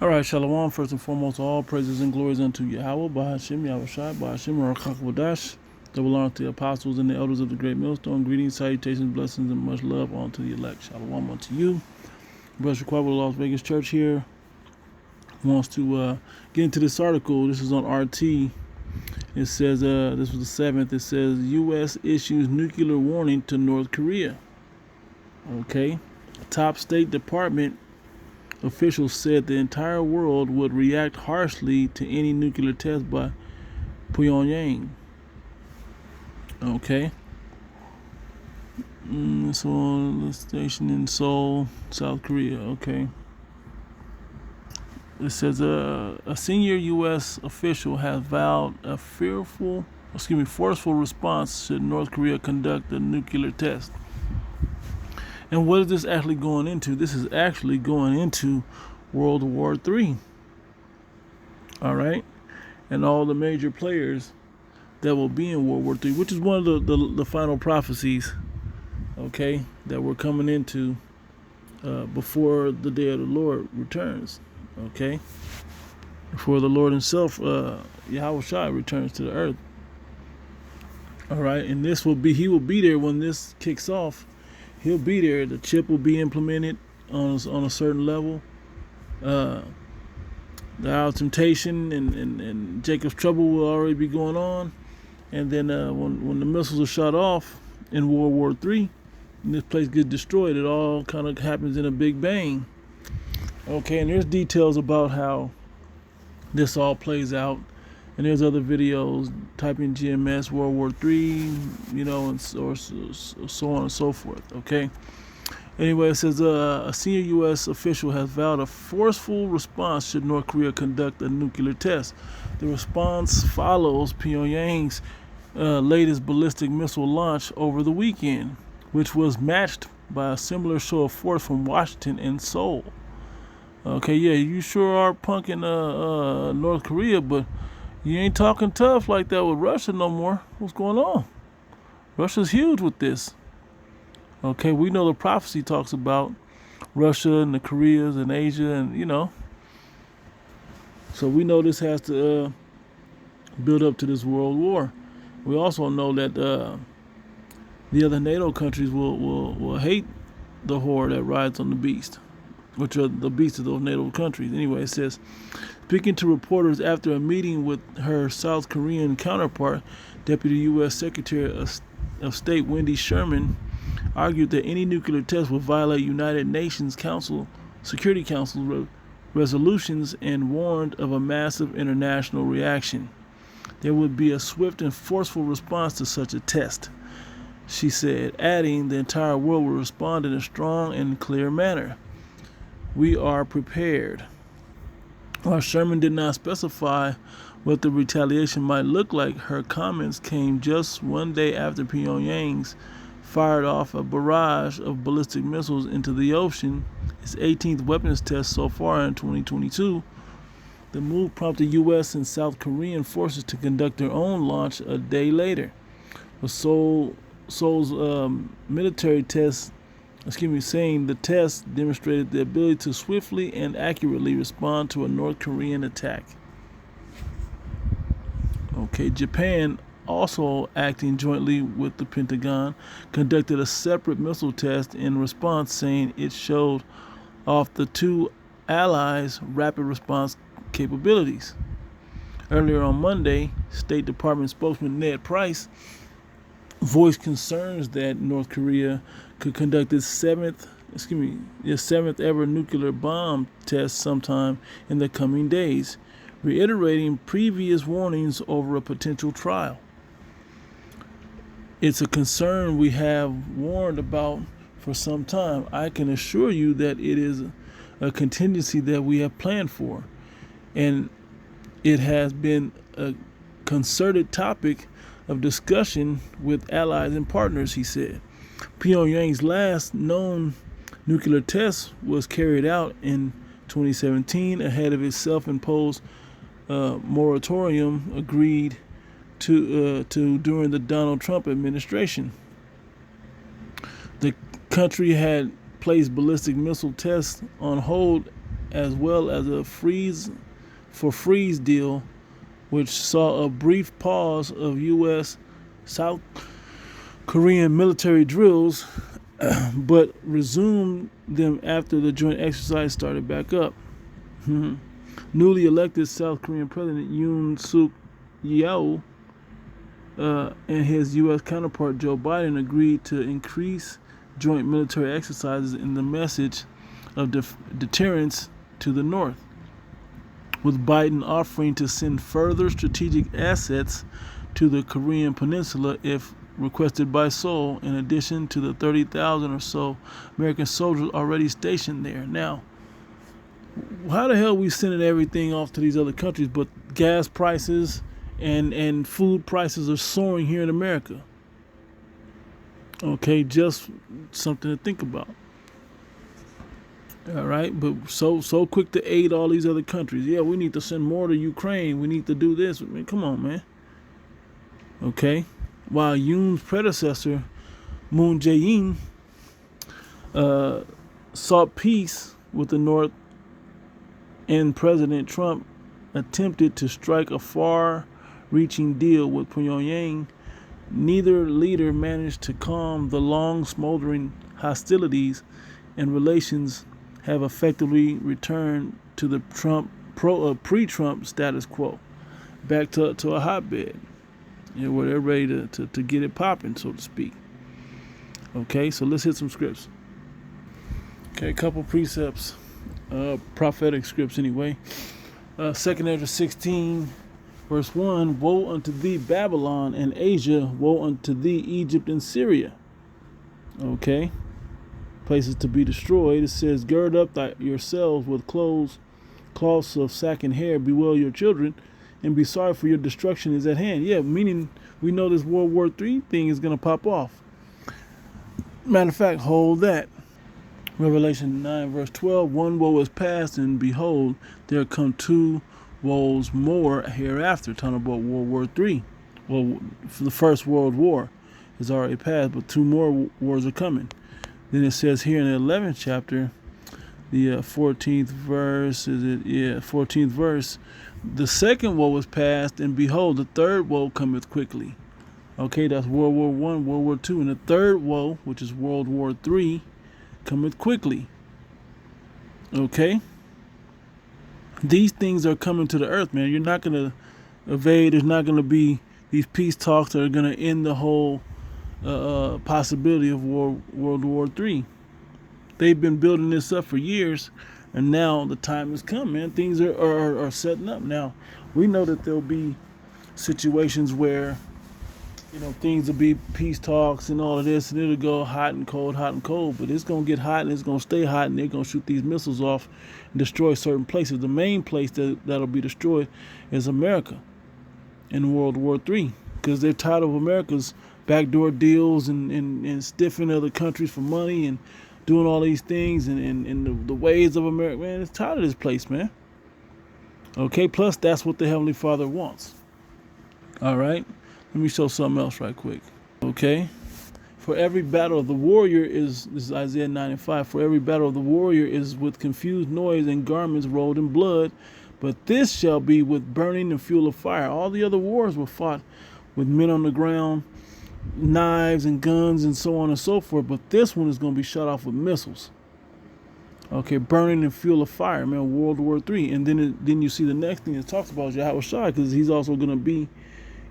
All right, Shalom. First and foremost, all praises and glories unto Yahweh, Bahashim, Yahushai, Bahashim, Rakakwadash. Double honor to the apostles and the elders of the great millstone. Greetings, salutations, blessings, and much love unto the elect. Shalom unto you. Brother Shaquab of Las Vegas Church here wants to get into this article. This is on RT. It says, this was the 7th. It says, U.S. issues nuclear warning to North Korea. Okay. Top State Department officials said the entire world would react harshly to any nuclear test by Pyongyang. Okay. It's on the station in Seoul, South Korea. Okay. It says a senior U.S. official has vowed a forceful response should North Korea conduct a nuclear test. And what is this actually going into? This is actually going into World War III. All right? And all the major players that will be in World War III, which is one of the final prophecies, okay, that we're coming into before the day of the Lord returns, okay? Before the Lord himself, Yahushua, returns to the earth. All right? And he will be there when this kicks off. He'll be there. The chip will be implemented on a certain level. The hour of temptation and Jacob's trouble will already be going on. And then when the missiles are shot off in World War III, and this place gets destroyed, it all kind of happens in a big bang. Okay, and there's details about how this all plays out. And there's other videos. Type in GMS World War III, and so on and so forth. Okay. Anyway, it says a senior U.S. official has vowed a forceful response should North Korea conduct a nuclear test. The response follows Pyongyang's latest ballistic missile launch over the weekend, which was matched by a similar show of force from Washington and Seoul. Okay, yeah, you sure are punking North Korea, but you ain't talking tough like that with Russia no more. What's going on? Russia's huge with this. Okay, we know the prophecy talks about Russia and the Koreas and Asia and, So we know this has to build up to this world war. We also know that the other NATO countries will hate the whore that rides on the beast, which are the beasts of those NATO countries. Anyway, it says, speaking to reporters after a meeting with her South Korean counterpart, Deputy U.S. Secretary of State Wendy Sherman argued that any nuclear test would violate United Nations Security Council resolutions and warned of a massive international reaction. There would be a swift and forceful response to such a test, she said, adding the entire world will respond in a strong and clear manner. We are prepared. While Sherman did not specify what the retaliation might look like, her comments came just one day after Pyongyang's fired off a barrage of ballistic missiles into the ocean, its 18th weapons test so far in 2022. The move prompted U.S. and South Korean forces to conduct their own launch a day later. Seoul's military test saying the test demonstrated the ability to swiftly and accurately respond to a North Korean attack. Okay, Japan, also acting jointly with the Pentagon, conducted a separate missile test in response, saying it showed off the two allies' rapid response capabilities. Earlier on Monday, State Department spokesman Ned Price voiced concerns that North Korea could conduct its seventh ever nuclear bomb test sometime in the coming days, reiterating previous warnings over a potential trial. It's a concern we have warned about for some time. I can assure you that it is a contingency that we have planned for, and it has been a concerted topic of discussion with allies and partners, he said. Pyongyang's last known nuclear test was carried out in 2017 ahead of its self-imposed moratorium agreed to during the Donald Trump administration. The country had placed ballistic missile tests on hold as well as a freeze deal, which saw a brief pause of U.S. South Korean military drills, but resumed them after the joint exercise started back up. Newly elected South Korean President Yoon Suk Yeol and his U.S. counterpart Joe Biden agreed to increase joint military exercises in the message of deterrence to the North, with Biden offering to send further strategic assets to the Korean Peninsula if requested by Seoul, in addition to the 30,000 or so American soldiers already stationed there. Now, how the hell are we sending everything off to these other countries, but gas prices and food prices are soaring here in America? Okay, just something to think about. All right, but so quick to aid all these other countries. Yeah, we need to send more to Ukraine. We need to do this. I mean, come on, man. Okay, while Yoon's predecessor, Moon Jae-in, sought peace with the North, and President Trump attempted to strike a far-reaching deal with Pyongyang, neither leader managed to calm the long smoldering hostilities, and relations have effectively returned to the pre-Trump status quo, back to a hotbed, where they're ready to get it popping, so to speak. Okay, so let's hit some scripts. Okay, a couple precepts, prophetic scripts anyway. 2 Ezra 16, verse 1, woe unto thee, Babylon and Asia, woe unto thee, Egypt and Syria. Okay, places to be destroyed. It says, gird up yourselves with cloths of sack and hair, bewail your children, and be sorry, for your destruction is at hand. Yeah, meaning we know this World War III thing is going to pop off. Matter of fact, hold that. Revelation 9, verse 12, one woe is past, and behold, there come two woes more hereafter. Talking about World War III. Well, for the First World War is already passed, but two more wars are coming. Then it says here in the 11th chapter, the 14th verse, 14th verse, the second woe is past, and behold, the third woe cometh quickly. Okay, that's World War I, World War II, and the third woe, which is World War III, cometh quickly. Okay? These things are coming to the earth, man. You're not going to evade. There's not going to be these peace talks that are going to end the whole possibility of World War III. They've been building this up for years, and now the time has come, man. Things are setting up. Now, we know that there'll be situations where, things will be peace talks and all of this, and it'll go hot and cold, but it's going to get hot and it's going to stay hot, and they're going to shoot these missiles off and destroy certain places. The main place that'll be destroyed is America in World War III, because they're tired of America's backdoor deals and stiffing other countries for money and doing all these things and the ways of America. Man, it's tired of this place, man. Okay, plus that's what the Heavenly Father wants. All right, let me show something else right quick. Okay, for every battle of the warrior this is Isaiah 9:5, for every battle of the warrior is with confused noise and garments rolled in blood, but this shall be with burning and fuel of fire. All the other wars were fought with men on the ground, knives and guns and so on and so forth, but this one is going to be shot off with missiles. Okay, burning and fuel of fire, man, World War III. And then you see the next thing it talks about is Yahweh Shai, because he's also going to be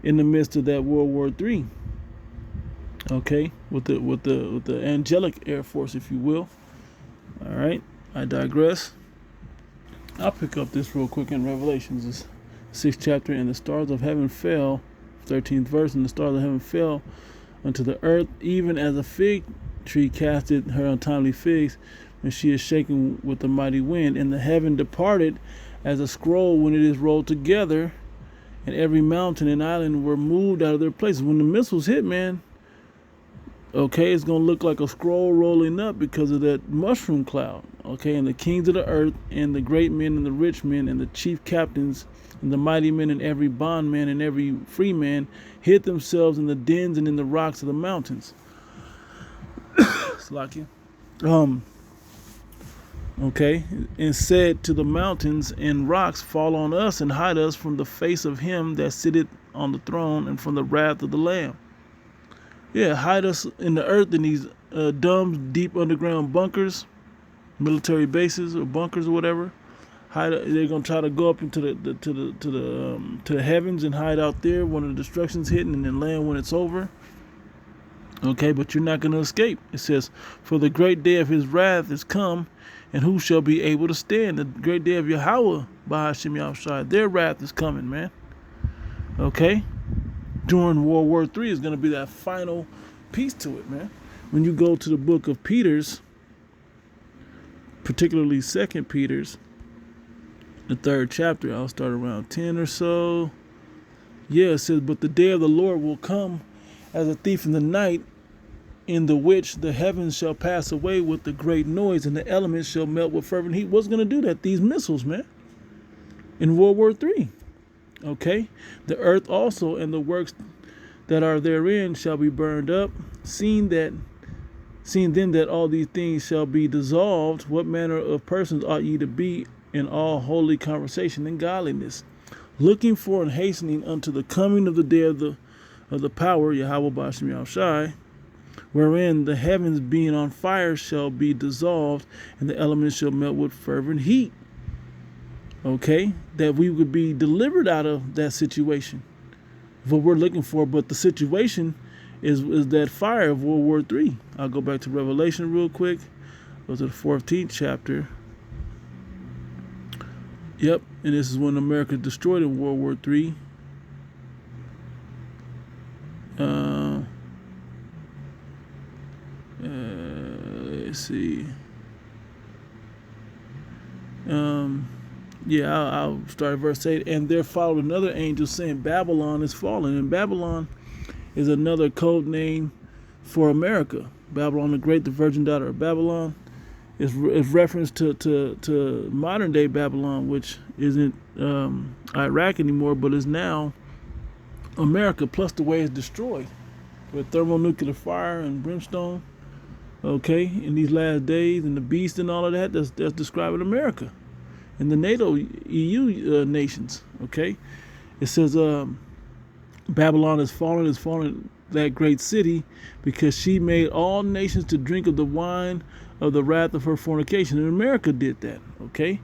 in the midst of that World War III. Okay, with the angelic air force, if you will. All right, I digress. I'll pick up this real quick in Revelations, this 6th chapter. And the stars of heaven fell, 13th verse, and the stars of heaven fell unto the earth, even as a fig tree casteth her untimely figs when she is shaken with the mighty wind. And the heaven departed as a scroll when it is rolled together, and every mountain and island were moved out of their places. When the missiles hit, man, okay, it's going to look like a scroll rolling up because of that mushroom cloud. Okay, and the kings of the earth and the great men and the rich men and the chief captains and the mighty men and every bondman and every free man hid themselves in the dens and in the rocks of the mountains. Slacky. Okay, and said to the mountains and rocks, fall on us and hide us from the face of him that sitteth on the throne and from the wrath of the Lamb. Yeah, hide us in the earth in these dumb, deep underground bunkers, military bases or bunkers or whatever. They're gonna try to go up into the heavens and hide out there when the destruction's hitting, and then land when it's over. Okay, but you're not gonna escape. It says, for the great day of his wrath is come, and who shall be able to stand? The great day of Yahweh, Bahashim Yahushai, their wrath is coming, man. Okay? During World War III is going to be that final piece to it, man. When you go to the book of Peter's, particularly 2nd Peter's, the 3rd chapter, I'll start around 10 or so. Yeah, it says, but the day of the Lord will come as a thief in the night, in the which the heavens shall pass away with the great noise, and the elements shall melt with fervent heat. What's going to do that? These missiles, man. In World War III. Okay? The earth also and the works that are therein shall be burned up. Seeing then that all these things shall be dissolved, what manner of persons ought ye to be in all holy conversation and godliness, looking for and hastening unto the coming of the day of the power, Yahweh Bashim Yahushai, wherein the heavens being on fire shall be dissolved, and the elements shall melt with fervent heat. Okay, that we would be delivered out of that situation, what we're looking for. But the situation is that fire of World War III. I'll go back to Revelation real quick. Go to the 14th chapter. Yep, and this is when America destroyed in World War III. Let's see. I'll start at verse 8. And there followed another angel saying, Babylon is fallen. And Babylon is another code name for America. Babylon the Great, the virgin daughter of Babylon, is reference to modern day Babylon, which isn't Iraq anymore, but is now America, plus the way it's destroyed with thermonuclear fire and brimstone. Okay, in these last days, and the beast and all of that, that's describing America and the NATO EU nations. Okay, it says Babylon is fallen, that great city, because she made all nations to drink of the wine of the wrath of her fornication. And America did that. Okay,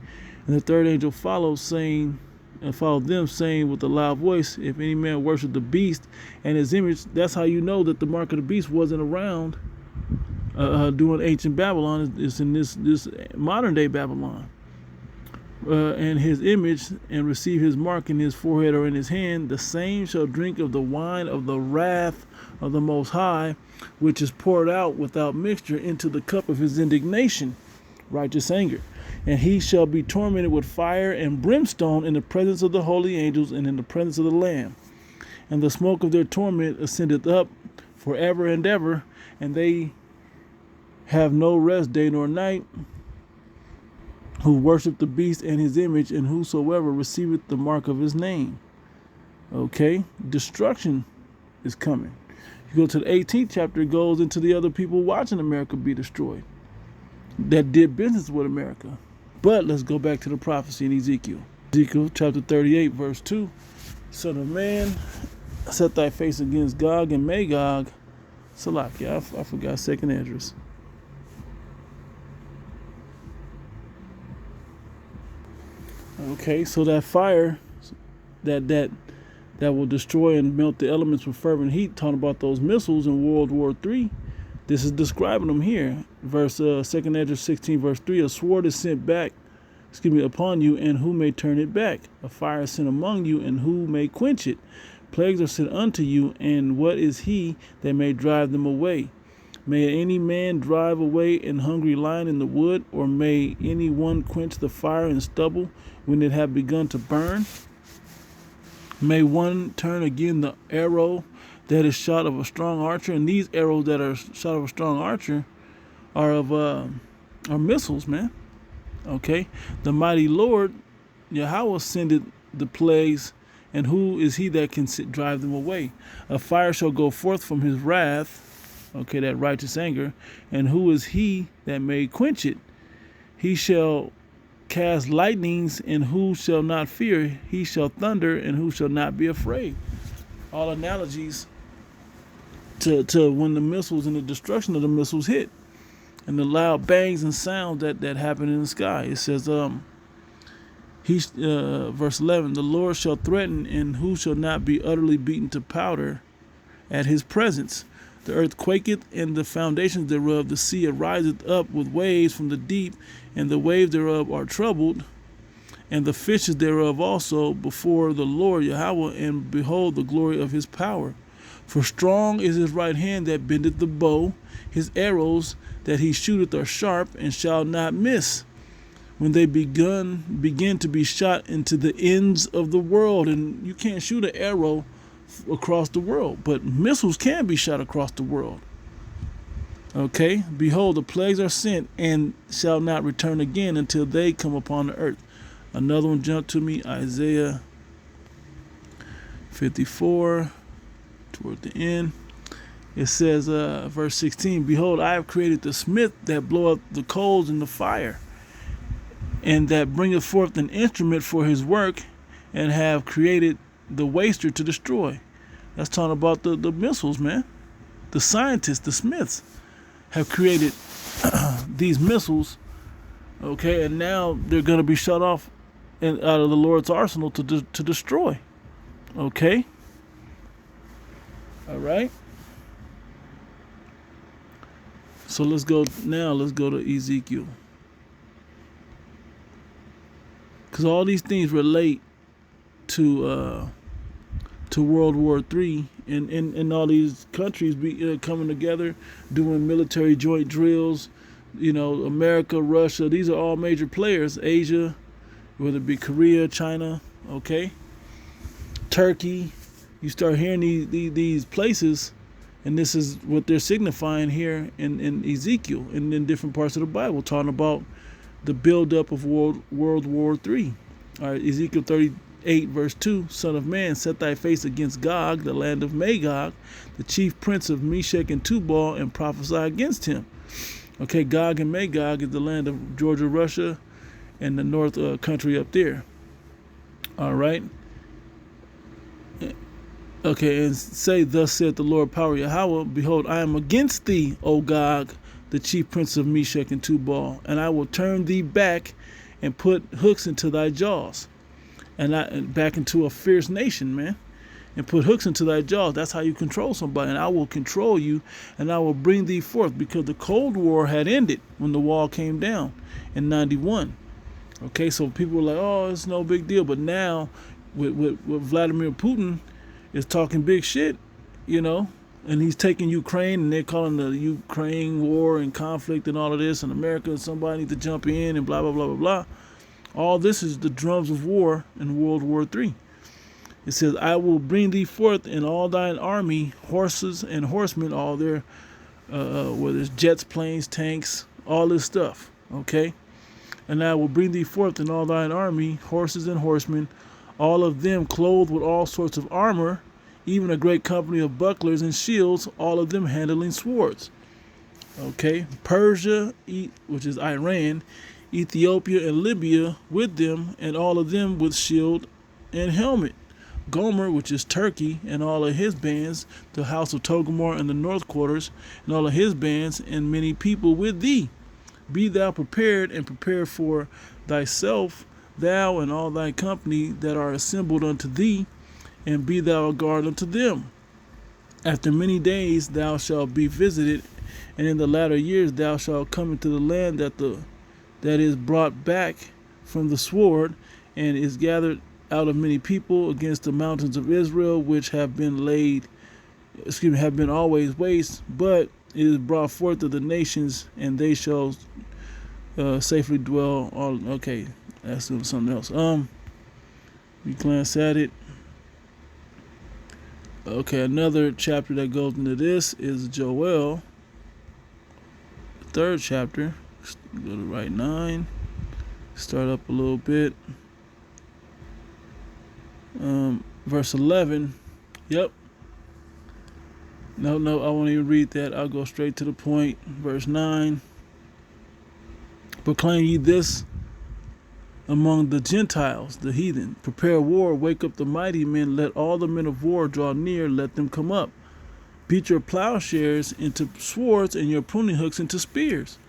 and the third angel followed them, saying with a loud voice, if any man worship the beast and his image, that's how you know that the mark of the beast wasn't around during ancient Babylon. It's in this modern day Babylon. And his image, and receive his mark in his forehead or in his hand, the same shall drink of the wine of the wrath of the Most High, which is poured out without mixture into the cup of his indignation, righteous anger. And he shall be tormented with fire and brimstone in the presence of the holy angels and in the presence of the Lamb. And the smoke of their torment ascendeth up forever and ever, and they have no rest day nor night, who worship the beast and his image, and whosoever receiveth the mark of his name. Okay, destruction is coming. You go to the 18th chapter, it goes into the other people watching America be destroyed that did business with America. But let's go back to the prophecy in Ezekiel. Ezekiel chapter 38, verse 2. Son of man, set thy face against Gog and Magog. Salakia, I forgot second address. Okay, so that fire that will destroy and melt the elements with fervent heat, talking about those missiles in World War III, this is describing them here. Verse 2nd Ezra 16, verse 3, a sword is sent upon you, and who may turn it back? A fire is sent among you, and who may quench it? Plagues are sent unto you, and what is he that may drive them away? May any man drive away an hungry lion in the wood, or may any one quench the fire in stubble when it have begun to burn? May one turn again the arrow that is shot of a strong archer, and these arrows that are shot of a strong archer are missiles, man. Okay, the mighty Lord Yahweh sendeth the plagues, and who is he that can drive them away? A fire shall go forth from his wrath, okay, that righteous anger, and who is he that may quench it? He shall cast lightnings, and who shall not fear? He shall thunder, and who shall not be afraid? All analogies to when the missiles and the destruction of the missiles hit, and the loud bangs and sounds that happen in the sky. It says, verse 11, the Lord shall threaten, and who shall not be utterly beaten to powder at his presence? The earth quaketh, and the foundations thereof. The sea ariseth up with waves from the deep, and the waves thereof are troubled, and the fishes thereof also before the Lord Yahweh, and behold the glory of his power. For strong is his right hand that bendeth the bow, his arrows that he shooteth are sharp, and shall not miss. When they begin to be shot into the ends of the world. And you can't shoot an arrow across the world, but missiles can be shot across the world. Okay, behold, the plagues are sent and shall not return again until they come upon the earth. Another one jumped to me, Isaiah 54, toward the end. It says, verse 16, behold, I have created the smith that bloweth the coals in the fire, and that bringeth forth an instrument for his work, and have created the waster to destroy. That's talking about the missiles, man. The scientists, the smiths, have created these missiles, okay, and now they're going to be shut off out of the Lord's arsenal to destroy, okay? All right. So let's go to Ezekiel, because all these things relate to World War III, and all these countries coming together, doing military joint drills. You know, America, Russia, these are all major players. Asia, whether it be Korea, China, okay, Turkey. You start hearing these places, and this is what they're signifying here in Ezekiel and in different parts of the Bible, talking about the buildup of World War III. All right, Ezekiel 38, verse 2, Son of man, set thy face against Gog, the land of Magog, the chief prince of Meshech and Tubal, and prophesy against him. Okay, Gog and Magog is the land of Georgia, Russia, and the north country up there. All right. Okay, and say, thus saith the Lord power Yahweh, behold, I am against thee, O Gog, the chief prince of Meshech and Tubal, and I will turn thee back and put hooks into thy jaws. And back into a fierce nation, man. And put hooks into thy jaws. That's how you control somebody. And I will control you, and I will bring thee forth. Because the Cold War had ended when the wall came down in 91. Okay, so people were like, oh, it's no big deal. But now, with Vladimir Putin is talking big shit, you know, and he's taking Ukraine, and they're calling the Ukraine war and conflict and all of this, and America and somebody needs to jump in and blah, blah, blah, blah, blah. All this is the drums of war in World War III. It says, I will bring thee forth in all thine army, horses and horsemen, all their, whether it's jets, planes, tanks, all this stuff, okay? And I will bring thee forth in all thine army, horses and horsemen, all of them clothed with all sorts of armor, even a great company of bucklers and shields, all of them handling swords. Okay, Persia, which is Iran, Ethiopia and Libya with them, and all of them with shield and helmet. Gomer, which is Turkey, and all of his bands, the house of Togomor and the north quarters, and all of his bands, and many people with thee. Be thou prepared, and prepare for thyself, thou and all thy company that are assembled unto thee, and be thou a guard unto them. After many days thou shalt be visited, and in the latter years thou shalt come into the land that is brought back from the sword, and is gathered out of many people against the mountains of Israel, which have been always waste, but it is brought forth of the nations, and they shall safely dwell. Okay, that's something else. We glance at it. Okay, another chapter that goes into this is Joel, the third chapter. Go to right 9. Start up a little bit. Verse 11. Yep. No, I won't even read that. I'll go straight to the point. Verse 9. Proclaim ye this among the Gentiles, the heathen. Prepare war, wake up the mighty men, let all the men of war draw near, let them come up. Beat your plowshares into swords and your pruning hooks into spears.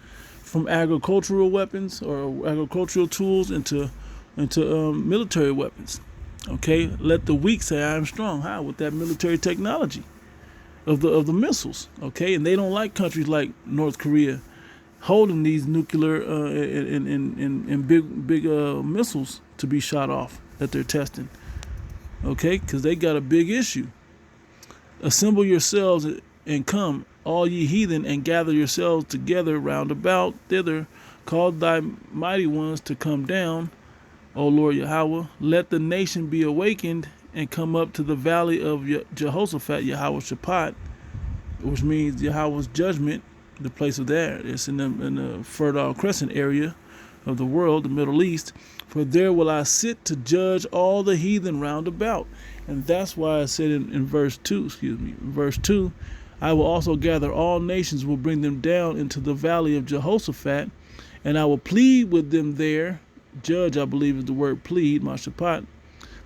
From agricultural weapons or agricultural tools into military weapons. Okay, let the weak say I am strong. How? With that military technology of the missiles. Okay, and they don't like countries like North Korea holding these nuclear and big missiles to be shot off that they're testing. Okay, because they got a big issue. Assemble yourselves and come, all ye heathen, and gather yourselves together round about thither. Call thy mighty ones to come down, O Lord Yahweh. Let the nation be awakened and come up to the valley of Jehoshaphat, Yahweh Shaphat, which means Yahweh's judgment, the place of that. It's in the Fertile Crescent area of the world, the Middle East. For there will I sit to judge all the heathen round about. And that's why I said in verse 2, verse 2, I will also gather all nations, will bring them down into the valley of Jehoshaphat, and I will plead with them there. Judge, I believe, is the word plead, Mashapat.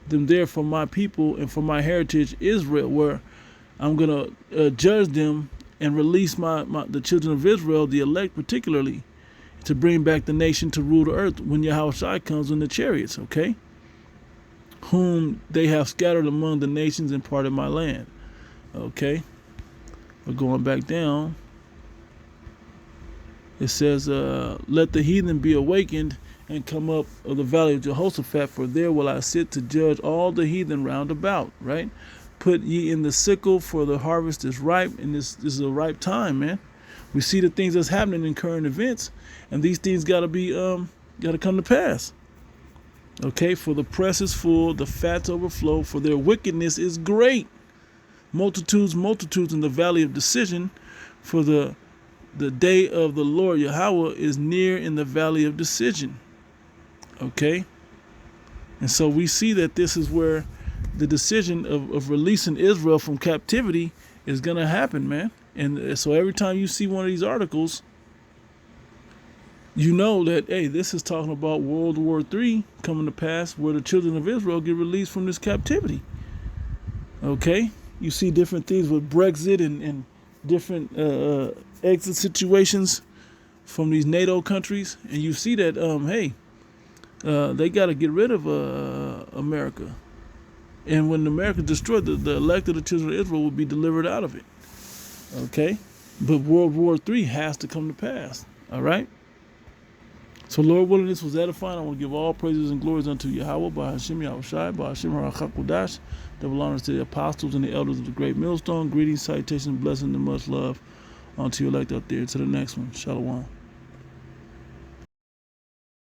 Them there for my people and for my heritage Israel, where I'm going to judge them and release the children of Israel, the elect particularly, to bring back the nation to rule the earth when Yahweh comes in the chariots, okay? Whom they have scattered among the nations and parted my land. Okay? But going back down, it says, let the heathen be awakened and come up of the valley of Jehoshaphat, for there will I sit to judge all the heathen round about, right? Put ye in the sickle, for the harvest is ripe, and this is a ripe time, man. We see the things that's happening in current events, and these things gotta come to pass. Okay, for the press is full, the fats overflow, for their wickedness is great. Multitudes in the valley of decision, for the day of the Lord Yahweh is near in the valley of decision. Okay, and so we see that this is where the decision of releasing Israel from captivity is gonna happen, man. And so every time you see one of these articles, you know that, hey, this is talking about World War III coming to pass, where the children of Israel get released from this captivity. Okay? You see different things with Brexit and different exit situations from these NATO countries. And you see that, they got to get rid of America. And when America destroyed, the elect of the children of Israel will be delivered out of it. Okay? But World War III has to come to pass. All right? So Lord willing, this was edifying. I want to give all praises and glories unto Yahweh, by Hashem Yahushai, by Hashem Harachakudash. Double honors to the apostles and the elders of the great millstone. Greetings, salutations, blessings, and much love unto you elect out there. To the next one. Shalom.